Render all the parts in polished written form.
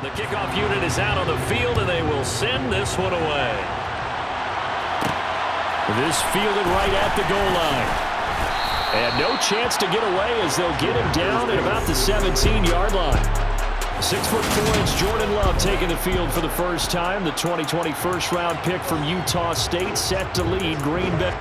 The kickoff unit is out on the field, and they will send this one away. This fielded right at the goal line. And no chance to get away as they'll get him down at about the 17-yard line. 6'4" Jordan Love taking the field for the first time. The 2020 first-round pick from Utah State set to lead Green Bay.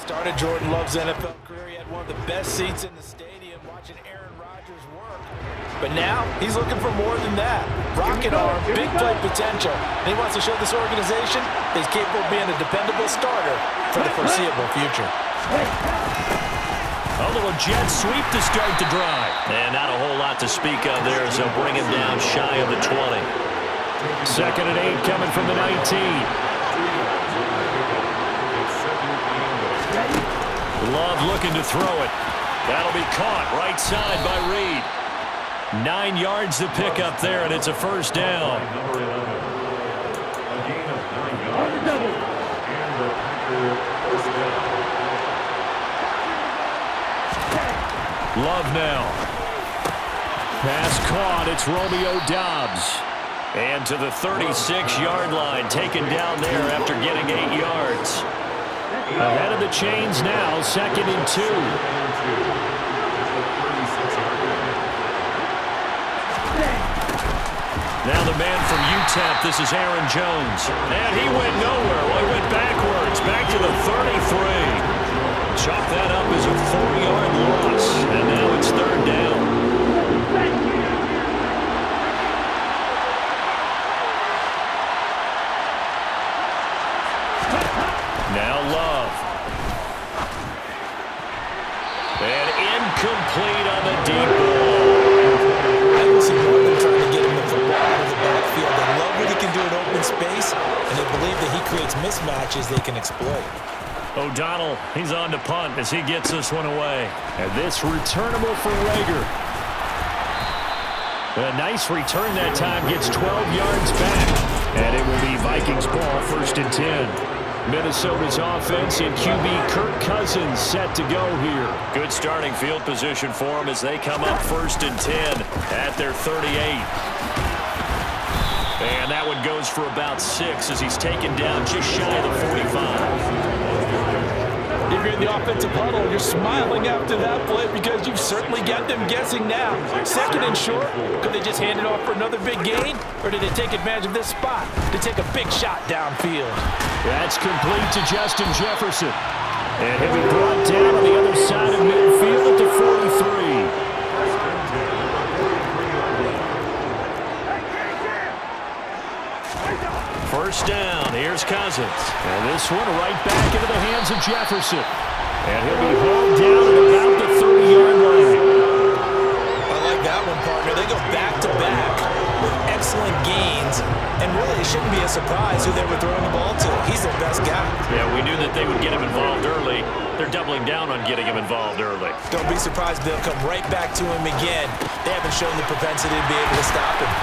Started Jordan Love's NFL career. He had one of the best seats in the stadium watching Aaron Rodgers work. But now he's looking for more than that. Rocket arm, big play potential. And he wants to show this organization that he's capable of being a dependable starter for the foreseeable future. A little jet sweep to start the drive. And not a whole lot to speak of there as they'll bring him down shy of the 20. 2nd and 8 coming from the 19. Love looking to throw it. That'll be caught right side by Reed. 9 yards to pick up there, and it's a first down. Love now. Pass caught. It's Romeo Doubs. And to the 36-yard line, taken down there after getting 8 yards. Ahead of the chains now, 2nd and 2. Now the man from UTEP, this is Aaron Jones. And he went nowhere. Well, he went backwards, back to the 33. Chalk that up as a 4-yard loss, and now it's 3rd down. Now Love. And incomplete on the deep ball. I don't see more than trying to get him the football out of the backfield. They love what he can do in open space, and they believe that he creates mismatches they can exploit. O'Donnell, he's on to punt as he gets this one away. And this returnable for Rager. A nice return that time, gets 12 yards back. And it will be Vikings ball, 1st and 10. Minnesota's offense and QB Kirk Cousins set to go here. Good starting field position for them as they come up 1st and 10 at their 38. And that one goes for about 6 as he's taken down just shy of the 45. If you're in the offensive huddle, you're smiling after that play because you've certainly got them guessing now. 2nd and short, could they just hand it off for another big gain? Or did they take advantage of this spot to take a big shot downfield? That's complete to Justin Jefferson. And he'll be brought down on the other side of midfield at the 43. First down, here's Cousins. And this one right back into the hands of Jefferson. And he'll be hauled down at about the 30-yard line. I like that one, partner. They go back-to-back with excellent gains. And really, it shouldn't be a surprise who they were throwing the ball to. He's their best guy. Yeah, we knew that they would get him involved early. They're doubling down on getting him involved early. Don't be surprised they'll come right back to him again. They haven't shown the propensity to be able to stop him.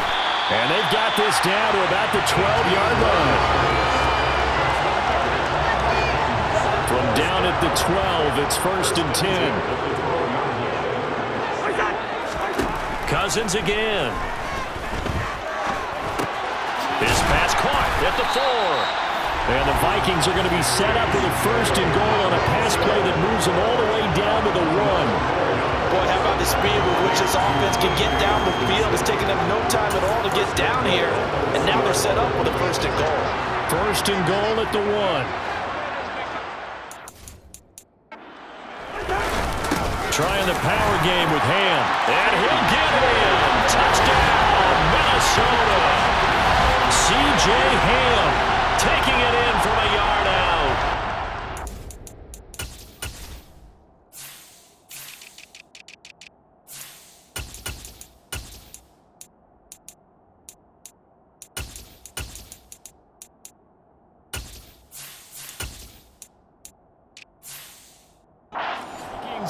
And they've got this down to about the 12-yard line. From down at the 12, it's 1st and 10. Cousins again. This pass caught at the 4. And the Vikings are going to be set up with a 1st and goal on a pass play that moves them all the way down to the 1. Boy, how about the speed with which this offense can get down the field? It's taken them no time at all to get down here. And now they're set up with a 1st and goal. First and goal at the 1. Trying the power game with Ham. And he'll get it in. Touchdown, Minnesota. C.J. Ham taking it in from a yard out.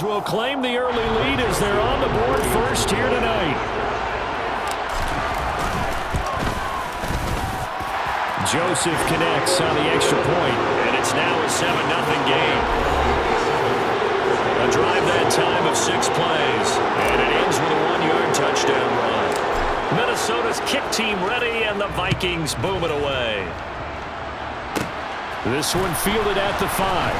Will claim the early lead as they're on the board first here tonight. Joseph connects on the extra point, and it's now a 7-0 game. A drive that time of 6 plays, and it ends with a 1-yard touchdown run. Minnesota's kick team ready, and the Vikings boom it away. This one fielded at the 5.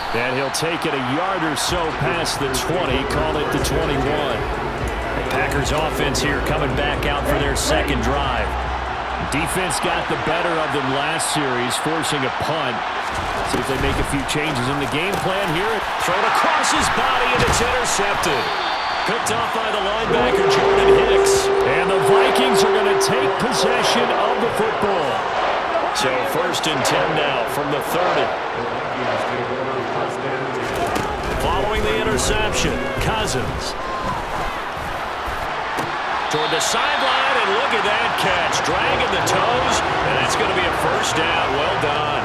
And he'll take it a yard or so past the 20, call it the 21. The Packers offense here coming back out for their second drive. Defense got the better of them last series, forcing a punt. See if they make a few changes in the game plan here. Thrown across his body, and it's intercepted. Picked off by the linebacker, Jordan Hicks. And the Vikings are going to take possession of the football. So first and 10 now from the 30. Following the interception, Cousins. Toward the sideline, and look at that catch. Dragging the toes, and that's going to be a first down. Well done.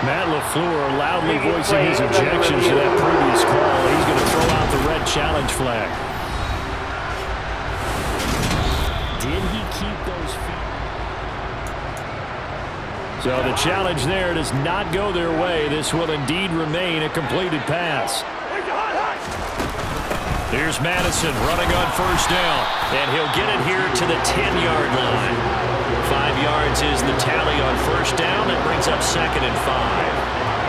Matt LaFleur loudly voicing his objections to that previous call. He's going to throw out the red challenge flag. Did he keep those feet? So the challenge there does not go their way. This will indeed remain a completed pass. Here's Madison running on first down, and he'll get it here to the 10-yard line. 5 yards is the tally on first down. That brings up second and 5.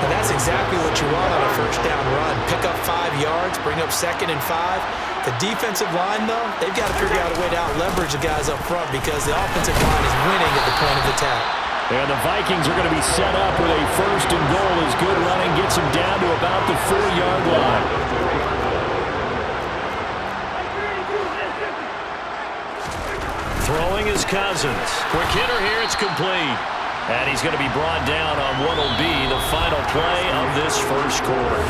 And that's exactly what you want on a first down run. Pick up 5 yards, bring up second and 5. The defensive line, though, they've got to figure out a way to out-leverage the guys up front because the offensive line is winning at the point of attack. And the Vikings are going to be set up with a first and goal as good running gets them down to about the 4-yard line. Throwing is Cousins. Quick hitter here, it's complete. And he's going to be brought down on what will be the final play of this first quarter.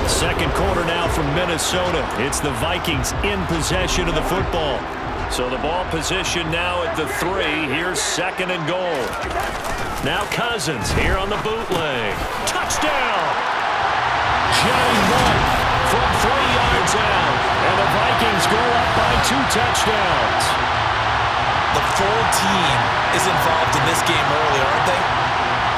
Second quarter now from Minnesota. It's the Vikings in possession of the football. So the ball position now at the 3. Here's second and goal. Now Cousins here on the bootleg. Touchdown! Johnny White from 3 yards out. And the Vikings go up by 2 touchdowns. The full team is involved in this game early, aren't they?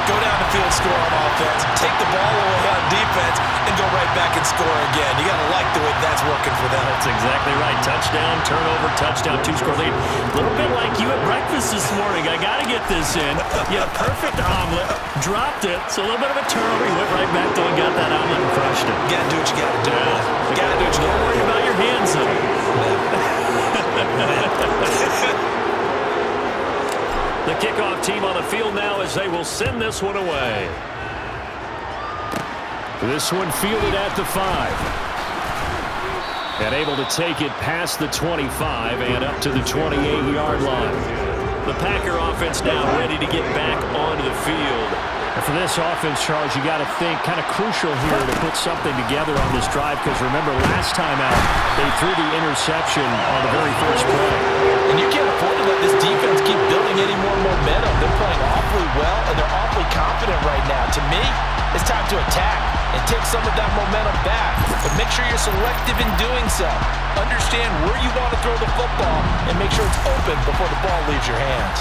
Go down the field, score on offense, take the ball away on defense, and go right back and score again. You got to like the way that's working for them. That's exactly right. Touchdown, turnover, touchdown, 2-score lead. A little bit like you at breakfast this morning. I got to get this in. You had a perfect omelet, dropped it. So a little bit of a turnover. You went right back to and got that omelet and crushed it. You got to do what you got to do. You got to do what you got to do. Don't worry about your hands, though. The kickoff team on the field now as they will send this one away. This one fielded at the 5. And able to take it past the 25 and up to the 28-yard line. The Packer offense now ready to get back onto the field. And for this offense, Charles, you got to think kind of crucial here to put something together on this drive because remember last time out they threw the interception on the very first play. And you can't afford to let this defense keep building any more momentum. They're playing awfully well and they're awfully confident right now. To me, it's time to attack and take some of that momentum back. But make sure you're selective in doing so. Understand where you want to throw the football and make sure it's open before the ball leaves your hands.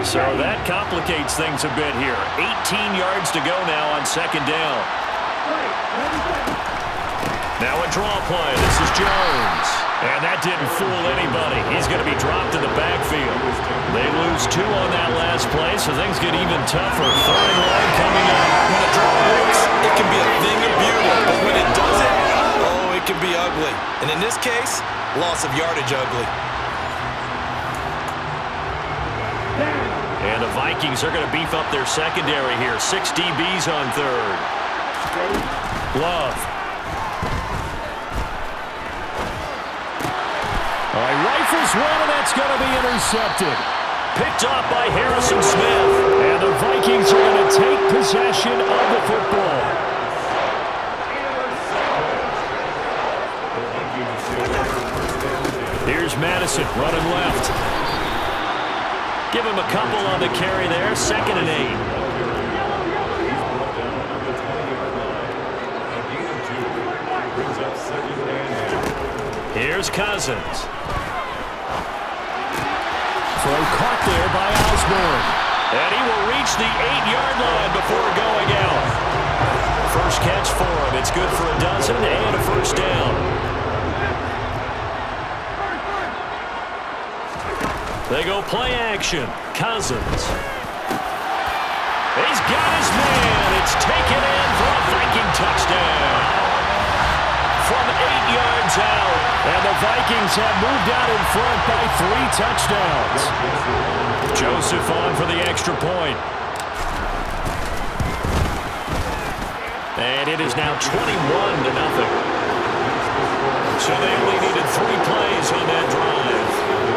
So that complicates things a bit here. 18 yards to go now on second down. Now a draw play. This is Jones. And that didn't fool anybody. He's going to be dropped in the backfield. They lose 2 on that last play, so things get even tougher. Third and long coming And in this case, loss of yardage ugly. And the Vikings are going to beef up their secondary here. 6 DBs on third. Love. All right, rifles one, and that's going to be intercepted. Picked off by Harrison Smith. And the Vikings are going to take possession of the football. Here's Madison running left. Give him a couple on the carry there. 2nd and 8. Here's Cousins. Throw caught there by Osborne. And he will reach the 8-yard line before going out. First catch for him. It's good for a dozen and a first down. They go play action. Cousins. He's got his man. It's taken in for a Viking touchdown. From 8 yards out. And the Vikings have moved out in front by 3 touchdowns. Joseph on for the extra point. And it is now 21-0. So they only needed 3 plays on that drive.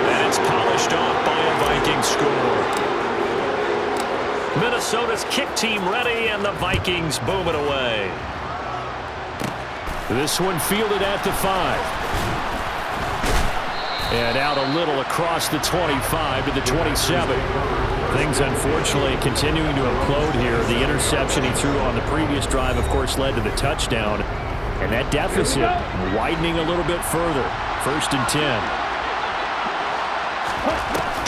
And it's polished off by a Viking score. Minnesota's kick team ready, and the Vikings boom it away. This one fielded at the 5. And out a little across the 25 to the 27. Things, unfortunately, continuing to implode here. The interception he threw on the previous drive, of course, led to the touchdown. And that deficit widening a little bit further. 1st and 10.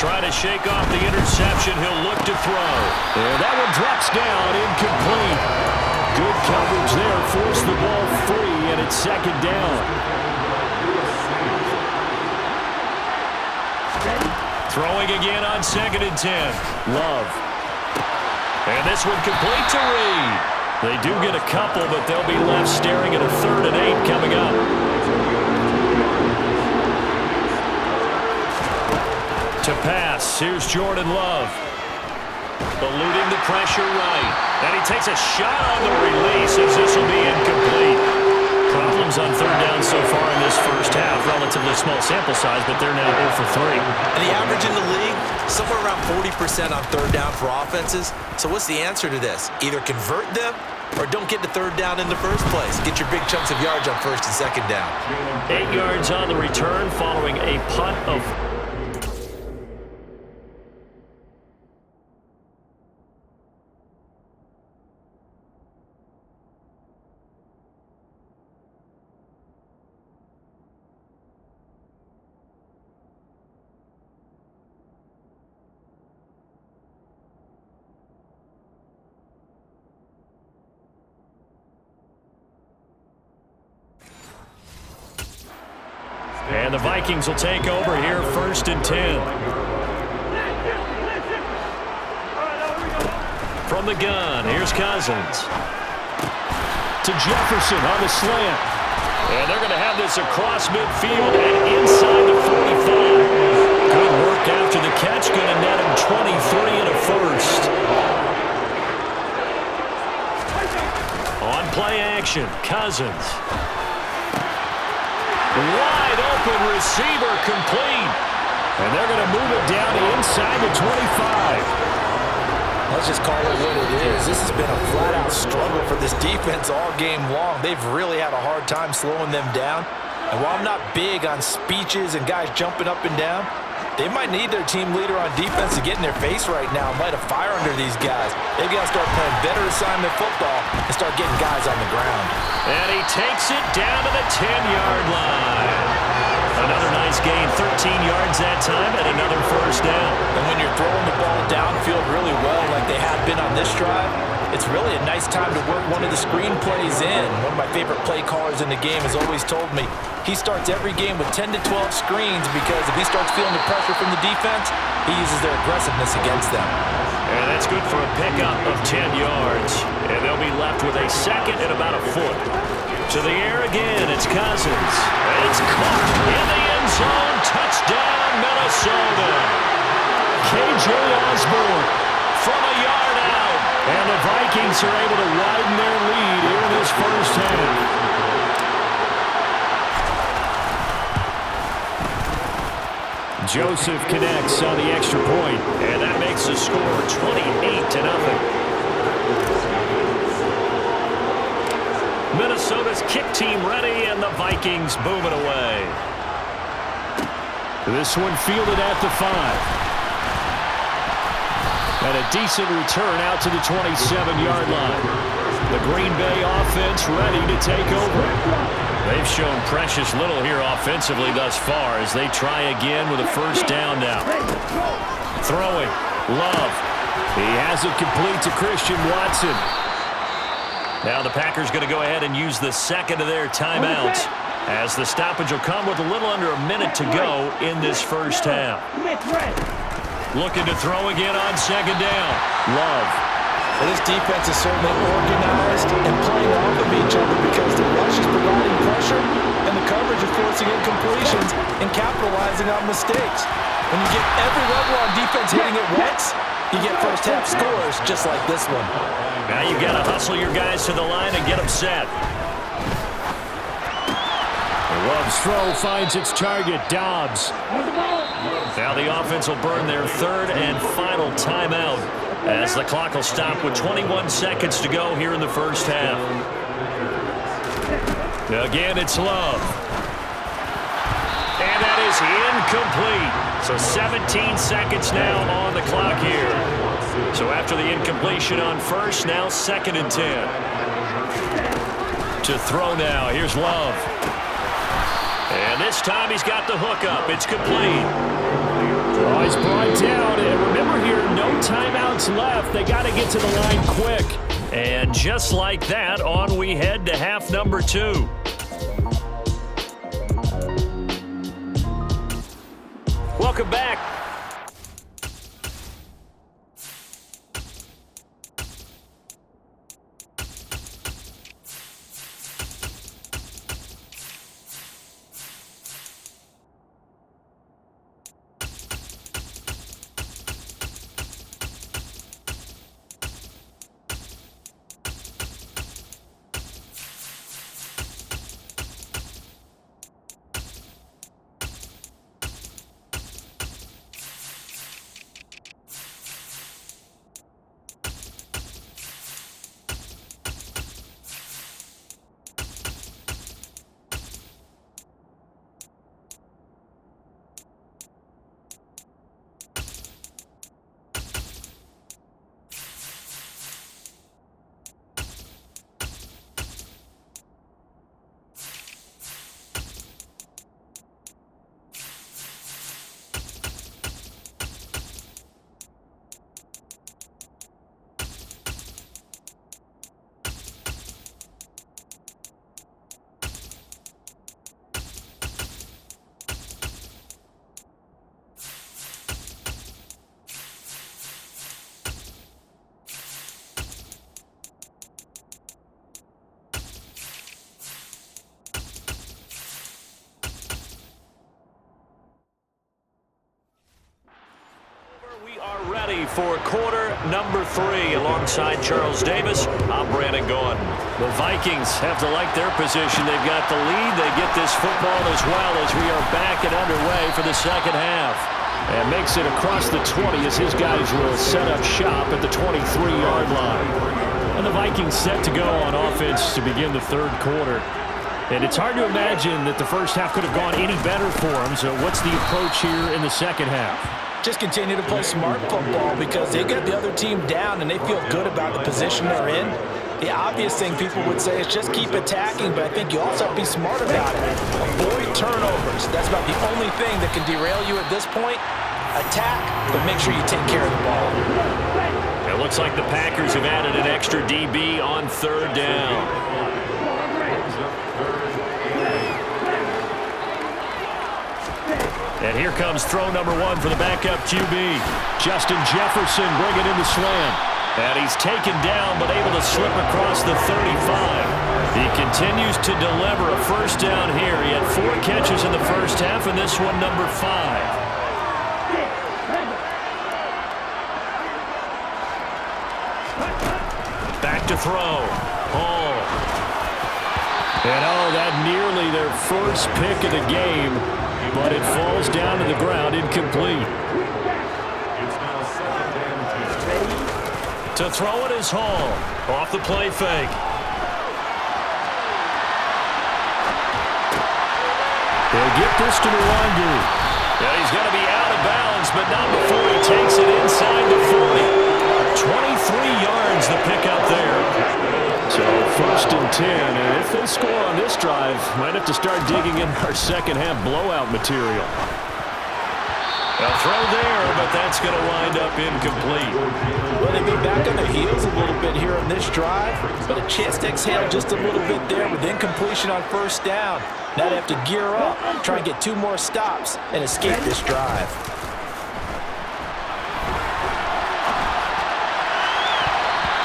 Trying to shake off the interception. He'll look to throw. And that one drops down, incomplete. Good coverage there. Forced the ball free, and it's 2nd down. Throwing again on 2nd and 10. Love. And this one complete to Reed. They do get a couple, but they'll be left staring at a 3rd and 8 coming up. To pass, here's Jordan Love. Eluding the pressure right. And he takes a shot on the release as this will be incomplete. Problems on 3rd down so far in this first half. Relatively small sample size, but they're now 0 for 3. And the average in the league, somewhere around 40% on 3rd down for offenses. So what's the answer to this? Either convert them or don't get to 3rd down in the first place. Get your big chunks of yards on 1st and 2nd down. 8 yards on the return following a punt of... And the Vikings will take over here, 1st and 10. From the gun, here's Cousins. To Jefferson on the slant. And they're going to have this across midfield and inside the 45. Good work after the catch, going to net him 23 and a first. On play action, Cousins. Wide open receiver complete. And they're going to move it down inside the 25. Let's just call it what it is. This has been a flat-out struggle for this defense all game long. They've really had a hard time slowing them down. And while I'm not big on speeches and guys jumping up and down, they might need their team leader on defense to get in their face right now and light a fire under these guys. They've got to start playing better assignment football and start getting guys on the ground. And he takes it down to the 10-yard line. Another nice gain, 13 yards that time, and another first down. And when you're throwing the ball downfield really well like they have been on this drive, it's really a nice time to work one of the screen plays in. One of my favorite play callers in the game has always told me he starts every game with 10 to 12 screens because if he starts feeling the pressure from the defense, he uses their aggressiveness against them. And that's good for a pickup of 10 yards. And they'll be left with a second and about a foot. To the air again, it's Cousins. It's caught in the end zone. Touchdown, Minnesota. K.J. Osborne from a yard out. And the Vikings are able to widen their lead here in this first half. Joseph connects on the extra point, and that makes the score 28-0. Minnesota's kick team ready, and the Vikings move it away. This one fielded at the 5. And a decent return out to the 27-yard line. The Green Bay offense ready to take over. They've shown precious little here offensively thus far as they try again with a first down now. Throwing. Love. He has it complete to Christian Watson. Now the Packers going to go ahead and use the second of their timeouts as the stoppage will come with a little under a minute to go in this first half. Looking to throw again on second down. Love. So this defense is certainly organized and playing off of each other because the rush is providing pressure and the coverage is forcing incompletions and capitalizing on mistakes. When you get every level on defense hitting at once, you get first half scores just like this one. Now you've got to hustle your guys to the line and get them set. Love's throw finds its target, Dobbs. Now the offense will burn their third and final timeout as the clock will stop with 21 seconds to go here in the first half. Again, it's Love. And that is incomplete. So 17 seconds now on the clock here. So after the incompletion on first, now 2nd and 10. To throw now, here's Love. And this time he's got the hook up. It's complete. Oh, he's brought down. And remember here, no timeouts left. They got to get to the line quick. And just like that, on we head to half number 2. Welcome back. Ready for quarter number 3 alongside Charles Davis. I'm Brandon Gaudin. The Vikings have to like their position. They've got the lead. They get this football as well as we are back and underway for the second half. And makes it across the 20 as his guys will set up shop at the 23-yard line. And the Vikings set to go on offense to begin the third quarter. And it's hard to imagine that the first half could have gone any better for them. So what's the approach here in the second half? Just continue to play smart football because they get the other team down and they feel good about the position they're in. The obvious thing people would say is just keep attacking, but I think you also have to be smart about it. Avoid turnovers. That's about the only thing that can derail you at this point. Attack, but make sure you take care of the ball. It looks like the Packers have added an extra DB on third down. And here comes throw number 1 for the backup QB. Justin Jefferson bringing in the slant. And he's taken down, but able to slip across the 35. He continues to deliver a first down here. He had 4 catches in the first half, and this one number 5. Back to throw. Hall. And that nearly their first pick of the game, but it falls down to the ground incomplete. To throw it is Hall. Off the play fake. They'll get this to Nwangu. Yeah, he's going to be out of bounds, but not before he takes it inside the 40. 23 yards the pickup there. So first and 10, and if they score on this drive, might have to start digging in our second half blowout material. A throw there, but that's going to wind up incomplete. Well, they've been back on their heels a little bit here on this drive, but a chance to exhale just a little bit there with incompletion on first down. Now they have to gear up, try and get 2 more stops, and escape this drive.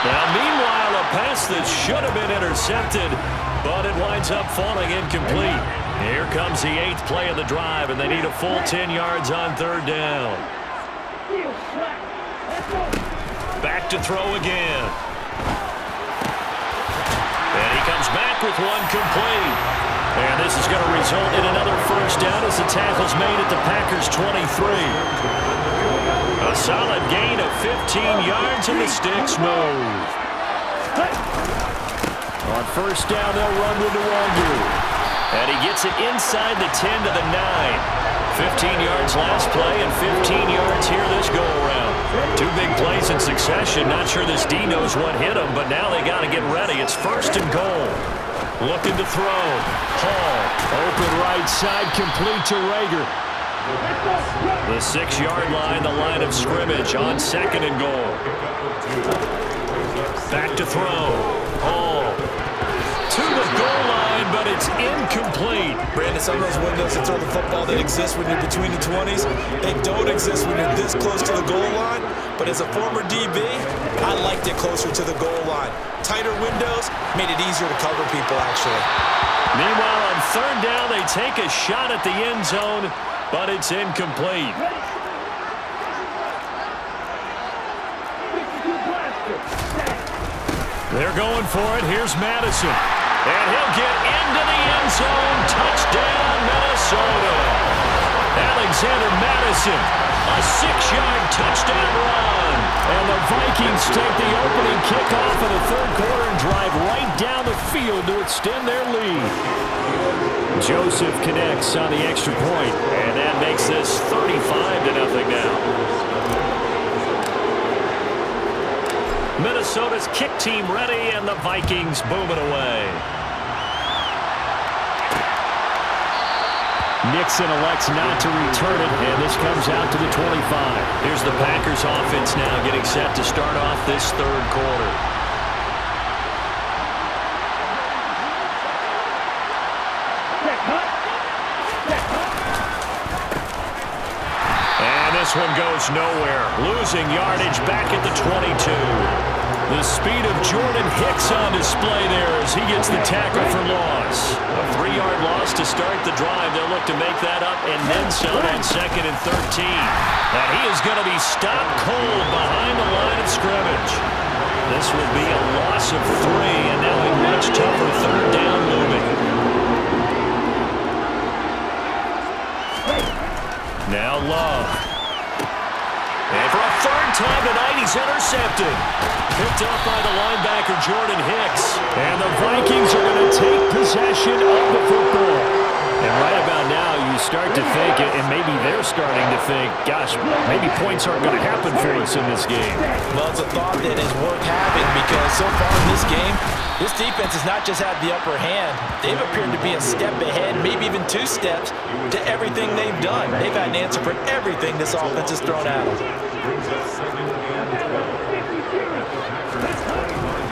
Now, meanwhile, a pass that should have been intercepted, but it winds up falling incomplete. Here comes the 8th play of the drive, and they need a full 10 yards on third down. Back to throw again. And he comes back with one complete. And this is going to result in another first down as the tackle's made at the Packers' 23. A solid gain of 15 yards, and the sticks move. On first down, they'll run with Nwangu. And he gets it inside the 10 to the 9. 15 yards last play and 15 yards here this go-around. 2 big plays in succession. Not sure this D knows what hit him, but now they got to get ready. It's first and goal. Looking to throw. Hall, open right side, complete to Rager. The 6-yard line, the line of scrimmage on second and goal. Back to throw. Hall to the goal line, but it's incomplete. Brandon, some of those windows to throw the football that exist when you're between the 20s, they don't exist when you're this close to the goal line. But as a former DB, I liked it closer to the goal line. Tighter windows made it easier to cover people, actually. Meanwhile, on third down, they take a shot at the end zone, but it's incomplete. They're going for it. Here's Madison. And he'll get into the end zone. Touchdown, Minnesota. Alexander Madison, a 6-yard touchdown run. And the Vikings take the opening kickoff of the third quarter and drive right down the field to extend their lead. Joseph connects on the extra point, and that makes this 35-0 now. Minnesota's kick team ready, and the Vikings booming away. Nixon elects not to return it, and this comes out to the 25. Here's the Packers offense now getting set to start off this third quarter. And this one goes nowhere. Losing yardage back at the 22. The speed of Jordan Hicks on display there as he gets the tackle for loss. A 3-yard loss to start the drive. They'll look to make that up and then some on second and 13. And he is going to be stopped cold behind the line of scrimmage. This will be a loss of 3, and now a much tougher third down looming. Now Love. And for a third time tonight, he's intercepted. Picked up by the linebacker, Jordan Hicks. And the Vikings are going to take possession of the football. And right about now, you start to think, and maybe they're starting to think, gosh, maybe points aren't going to happen for us in this game. Well, it's a thought that is worth having because so far in this game, this defense has not just had the upper hand. They've appeared to be a step ahead, maybe even 2 steps, to everything they've done. They've had an answer for everything this offense has thrown at them.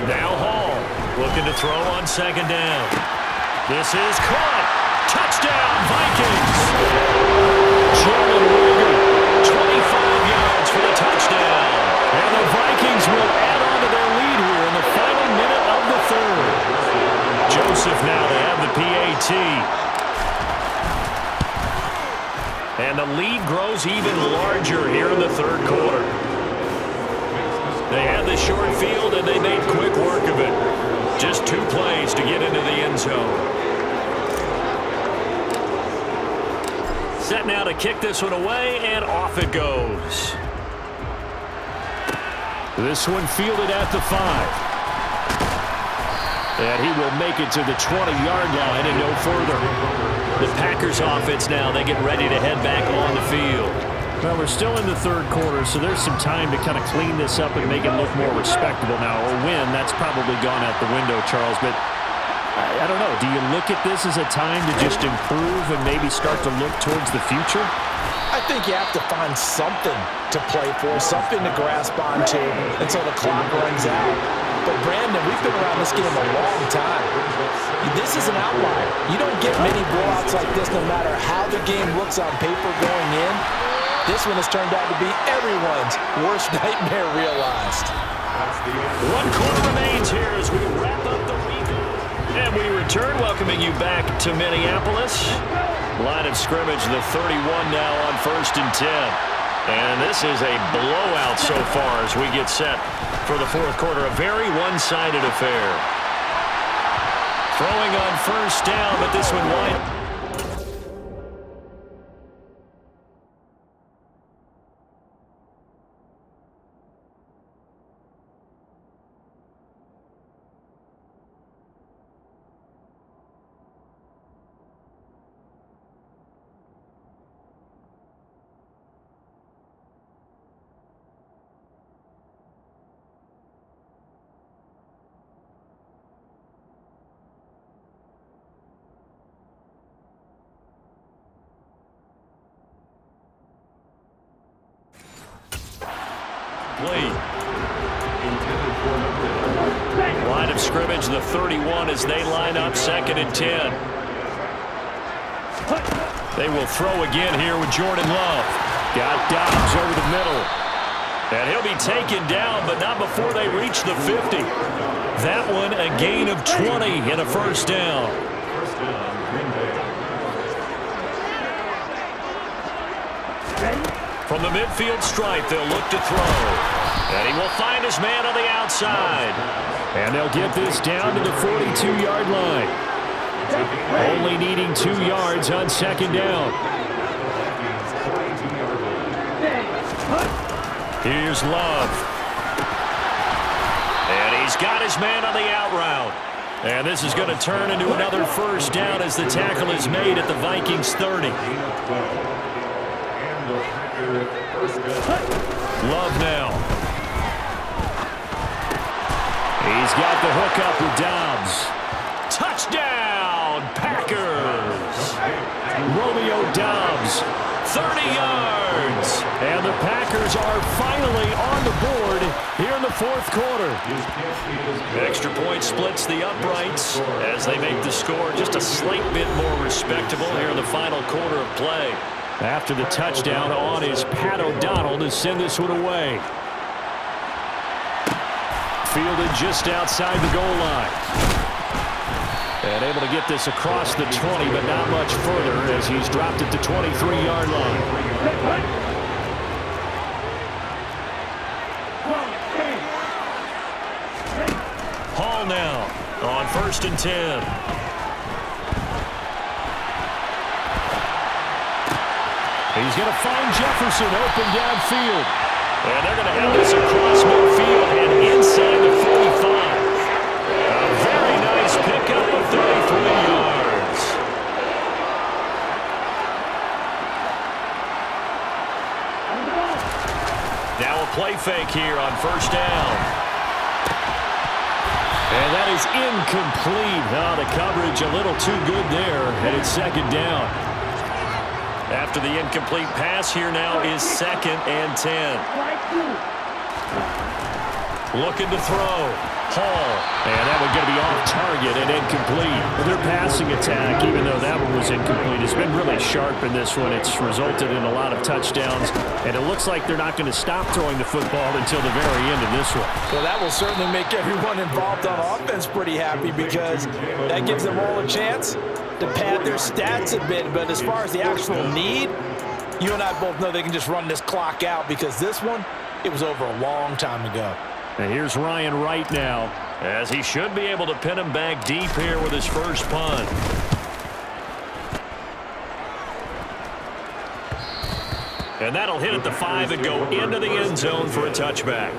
Now Hall looking to throw on second down. This is caught. Touchdown, Vikings. Jalen Reagor, 25 yards for the touchdown. And the Vikings will add Joseph now to have the PAT. And the lead grows even larger here in the third quarter. They had the short field, and they made quick work of it. Just 2 plays to get into the end zone. Set now to kick this one away, and off it goes. This one fielded at the 5. And he will make it to the 20-yard line and no further. The Packers offense now, they get ready to head back on the field. Well, we're still in the third quarter, so there's some time to kind of clean this up and make it look more respectable now. Or win, that's probably gone out the window, Charles. But I don't know. Do you look at this as a time to just improve and maybe start to look towards the future? I think you have to find something to play for, something to grasp onto until the clock runs out. But, Brandon, we've been around this game a long time. This is an outlier. You don't get many blowouts like this no matter how the game looks on paper going in. This one has turned out to be everyone's worst nightmare realized. 1 quarter remains here as we wrap up the week. And we return, welcoming you back to Minneapolis. Line of scrimmage, the 31 now on 1st and 10. And this is a blowout so far as we get set for the fourth quarter. A very one-sided affair. Throwing on 1st down, but this one wide. Line of scrimmage, the 31 as they line up 2nd and 10. They will throw again here with Jordan Love. Got Dobbs over the middle. And he'll be taken down, but not before they reach the 50. That one a gain of 20 and a 1st down. From the midfield stripe, they'll look to throw. And he will find his man on the outside. And they'll get this down to the 42-yard line. Only needing 2 yards on 2nd down. Here's Love. And he's got his man on the out route. And this is going to turn into another 1st down as the tackle is made at the Vikings 30. Love now. He's got the hook up with Dobbs. Touchdown, Packers. Romeo Dobbs, 30 yards. And the Packers are finally on the board here in the fourth quarter. Extra point splits the uprights as they make the score just a slight bit more respectable here in the final quarter of play. After the touchdown on is Pat O'Donnell to send this one away. Fielded just outside the goal line. And able to get this across the 20, but not much further as he's dropped it to 23-yard line. Hall now on 1st and 10. He's going to find Jefferson open downfield. And they're going to have this across midfield and inside the 45. A very nice pickup of 33 yards. Now a play fake here on 1st down. And that is incomplete. Oh, the coverage a little too good there, and it's 2nd down. After the incomplete pass, here now is 2nd and 10. Looking to throw. Hall. And that one going to be off target and incomplete. Their passing attack, even though that one was incomplete, has been really sharp in this one. It's resulted in a lot of touchdowns, and it looks like they're not going to stop throwing the football until the very end of this one. Well, that will certainly make everyone involved on offense pretty happy because that gives them all a chance to pad their stats a bit. But as far as the actual need, you and I both know they can just run this clock out because this one, it was over a long time ago. And here's Ryan Wright now, as he should be able to pin him back deep here with his first punt. And that'll hit at the 5 and go into the end zone for a touchback.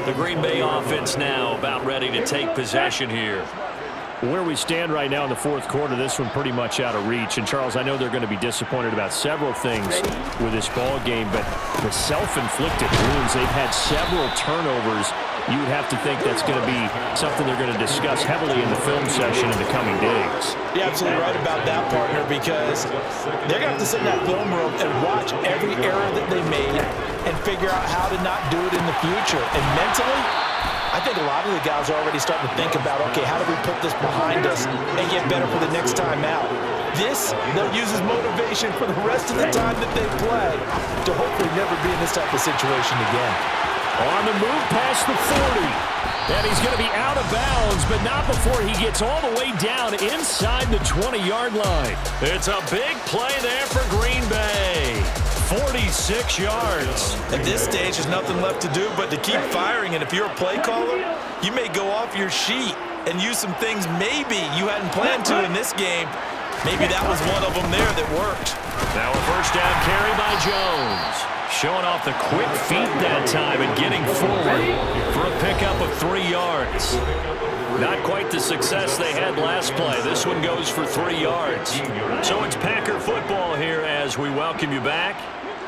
The Green Bay offense now about ready to take possession here. Where we stand right now in the fourth quarter, this one pretty much out of reach. And, Charles, I know they're going to be disappointed about several things with this ball game, but the self-inflicted wounds, they've had several turnovers. You would have to think that's going to be something they're going to discuss heavily in the film session in the coming days. You're absolutely right about that, partner, because they're going to have to sit in that film room and watch every error that they made and figure out how to not do it in the future. And mentally, I think a lot of the guys are already starting to think about, okay, how do we put this behind us and get better for the next time out? This, they'll use as motivation for the rest of the time that they play to hopefully never be in this type of situation again. On the move past the 40. And he's going to be out of bounds, but not before he gets all the way down inside the 20-yard line. It's a big play there for Green Bay. 46 yards. At this stage, there's nothing left to do but to keep firing. And if you're a play caller, you may go off your sheet and use some things maybe you hadn't planned to in this game. Maybe that was one of them there that worked. Now a first down carry by Jones. Showing off the quick feet that time and getting forward for a pickup of 3 yards. Not quite the success they had last play. This one goes for 3 yards. So it's Packer football here as we welcome you back.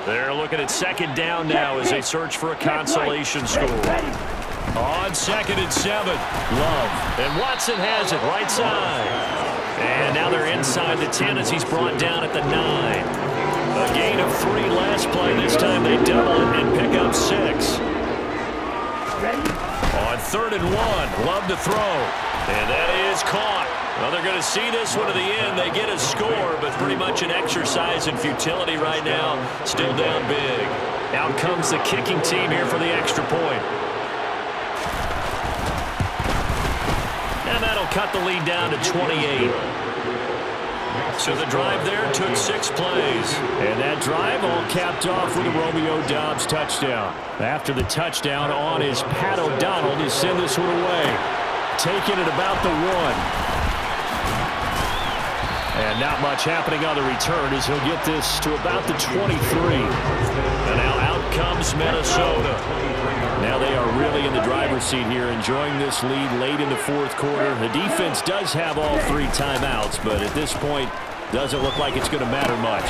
They're looking at second down now as they search for a consolation score. On 2nd and 7, Love. And Watson has it right side. And now they're inside the 10 as he's brought down at the 9. A gain of 3 last play. This time they double it and pick up 6. On 3rd and 1, Love to throw. And that is caught. Well, they're going to see this one to the end. They get a score, but pretty much an exercise in futility right now. Still down big. Out comes the kicking team here for the extra point. And that'll cut the lead down to 28. So the drive there took 6 plays. And that drive all capped off with a Romeo Doubs touchdown. After the touchdown on is Pat O'Donnell to send this one away. Taking it about the 1. And not much happening on the return as he'll get this to about the 23. And now out comes Minnesota. Now they are really in the driver's seat here, enjoying this lead late in the fourth quarter. The defense does have all 3 timeouts, but at this point, doesn't look like it's going to matter much.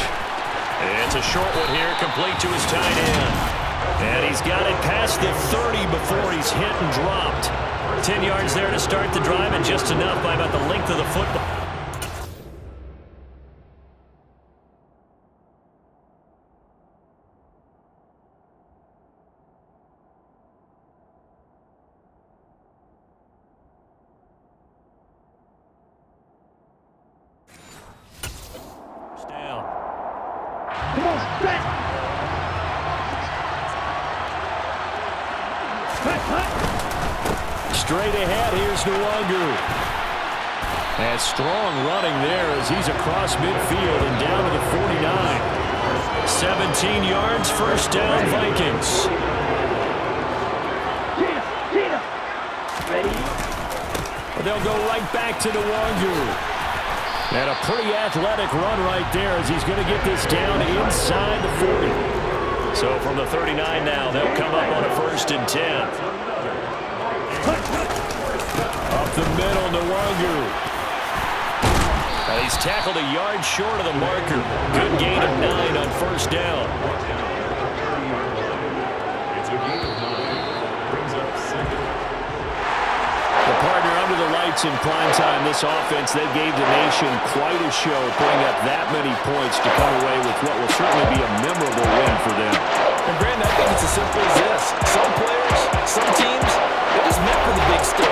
It's a short one here, complete to his tight end. And he's got it past the 30 before he's hit and dropped. 10 yards there to start the drive, and just enough by about the length of the football. Straight ahead, here's Nwangu. And strong running there as he's across midfield and down to the 49. 17 yards, first down, Vikings. They'll go right back to Nwangu. And a pretty athletic run right there as he's going to get this down inside the 40. So from the 39 now, they'll come up on a 1st and 10. Up the middle, Nwangu. And he's tackled a yard short of the marker. Good gain of 9 on first down. The partner under the lights in prime time, this offense, they gave the nation quite a show, putting up that many points to come away with what will certainly be a memorable win for them. And Brandon, I think it's as simple as this. Some players, some teams, they're just meant for the big stage.